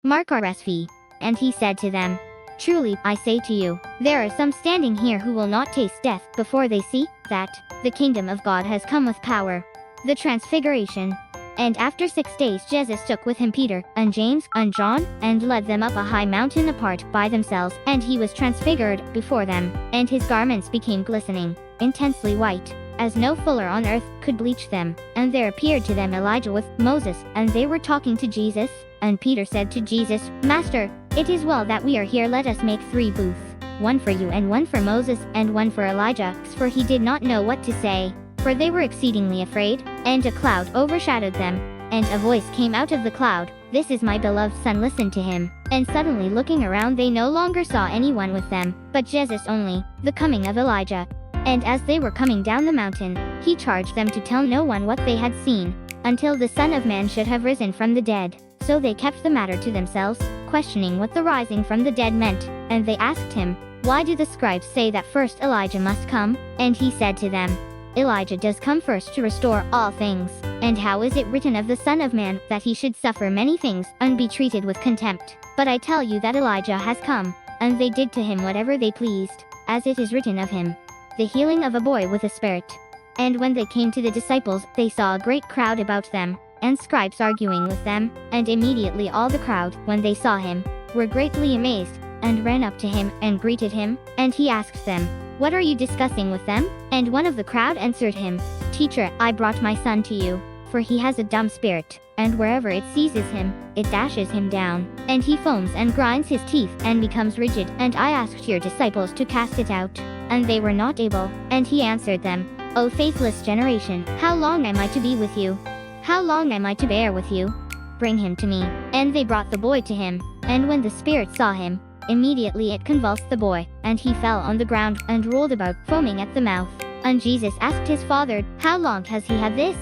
Mark RSV. And he said to them, "Truly, I say to you, there are some standing here who will not taste death before they see that the kingdom of God has come with power." The Transfiguration. And after 6 days Jesus took with him Peter, and James, and John, and led them up a high mountain apart by themselves, and he was transfigured before them, and his garments became glistening, intensely white, as no fuller on earth could bleach them. And there appeared to them Elijah with Moses, and they were talking to Jesus. And Peter said to Jesus, "Master, it is well that we are here. Let us make 3 booths, one for you and one for Moses and one for Elijah." For he did not know what to say, for they were exceedingly afraid. And a cloud overshadowed them, and a voice came out of the cloud, "This is my beloved Son, listen to him." And suddenly looking around they no longer saw anyone with them, but Jesus only, the coming of Elijah. And as they were coming down the mountain, he charged them to tell no one what they had seen, until the Son of Man should have risen from the dead. So they kept the matter to themselves, questioning what the rising from the dead meant. And they asked him, "Why do the scribes say that first Elijah must come?" And he said to them, "Elijah does come first to restore all things. And how is it written of the Son of Man that he should suffer many things and be treated with contempt? But I tell you that Elijah has come, and they did to him whatever they pleased, as it is written of him." The healing of a boy with a spirit. And when they came to the disciples, they saw a great crowd about them, and scribes arguing with them. And immediately all the crowd, when they saw him, were greatly amazed, and ran up to him, and greeted him. And he asked them, "What are you discussing with them?" And one of the crowd answered him, "Teacher, I brought my son to you, for he has a dumb spirit, and wherever it seizes him, it dashes him down, and he foams and grinds his teeth, and becomes rigid. And I asked your disciples to cast it out, and they were not able." And he answered them, "O faithless generation, how long am I to be with you? How long am I to bear with you? Bring him to me." And they brought the boy to him. And when the spirit saw him, immediately it convulsed the boy, and he fell on the ground, and rolled about, foaming at the mouth. And Jesus asked his father, "How long has he had this?"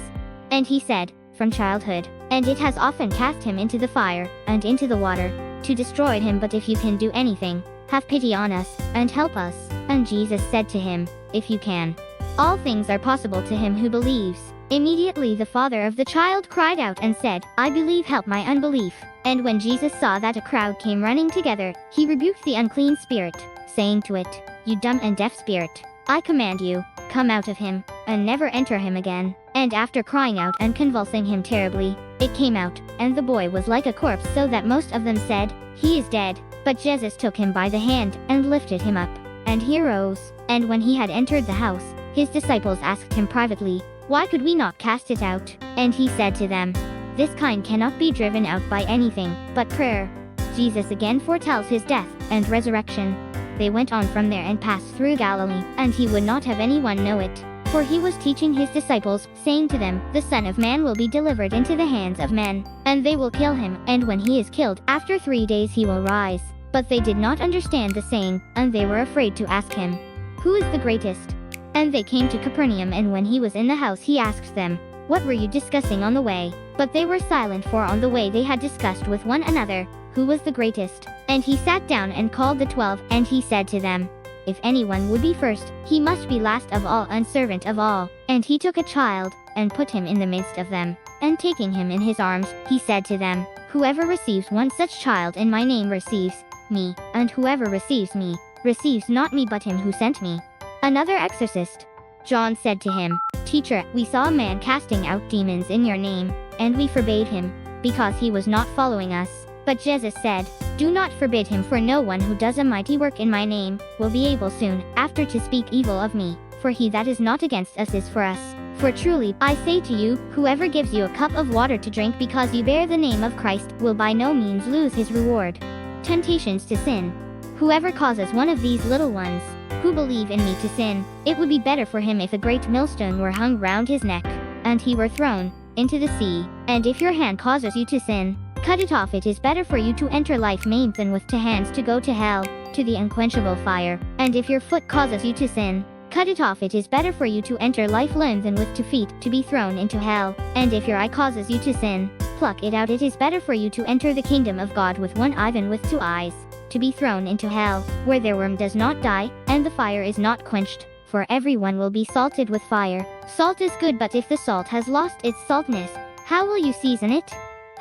And he said, "From childhood. And it has often cast him into the fire, and into the water, to destroy him. But if you can do anything, have pity on us, and help us." And Jesus said to him, "If you can, all things are possible to him who believes." Immediately the father of the child cried out and said, "I believe, help my unbelief." And when Jesus saw that a crowd came running together, he rebuked the unclean spirit, saying to it, "You dumb and deaf spirit, I command you, come out of him, and never enter him again." And after crying out and convulsing him terribly, it came out, and the boy was like a corpse, so that most of them said, "He is dead." But Jesus took him by the hand, and lifted him up, and he rose. And when he had entered the house, his disciples asked him privately, "Why could we not cast it out?" And he said to them, "This kind cannot be driven out by anything but prayer." Jesus again foretells his death and resurrection. They went on from there and passed through Galilee, and he would not have anyone know it. For he was teaching his disciples, saying to them, "The Son of Man will be delivered into the hands of men, and they will kill him, and when he is killed, after 3 days he will rise." But they did not understand the saying, and they were afraid to ask him, "Who is the greatest?" And they came to Capernaum, and when he was in the house he asked them, "What were you discussing on the way?" But they were silent, for on the way they had discussed with one another, who was the greatest. And he sat down and called the 12, and he said to them, "If anyone would be first, he must be last of all and servant of all." And he took a child, and put him in the midst of them, and taking him in his arms, he said to them, "Whoever receives one such child in my name receives me, and whoever receives me, receives not me but him who sent me." Another exorcist. John said to him, "Teacher, we saw a man casting out demons in your name, and we forbade him, because he was not following us." But Jesus said, "Do not forbid him, for no one who does a mighty work in my name will be able soon after to speak evil of me. For he that is not against us is for us. For truly, I say to you, whoever gives you a cup of water to drink because you bear the name of Christ will by no means lose his reward." Temptations to sin. Whoever causes one of these little ones, who believe in me, to sin, it would be better for him if a great millstone were hung round his neck, and he were thrown into the sea. And if your hand causes you to sin, cut it off. It is better for you to enter life maimed than with 2 hands to go to hell, to the unquenchable fire. And if your foot causes you to sin, cut it off. It is better for you to enter life lame than with 2 feet to be thrown into hell. And if your eye causes you to sin, pluck it out. It is better for you to enter the kingdom of God with 1 eye than with 2 eyes, to be thrown into hell, where their worm does not die, and the fire is not quenched. For everyone will be salted with fire. Salt is good, but if the salt has lost its saltness, how will you season it?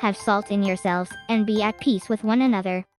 Have salt in yourselves, and be at peace with one another.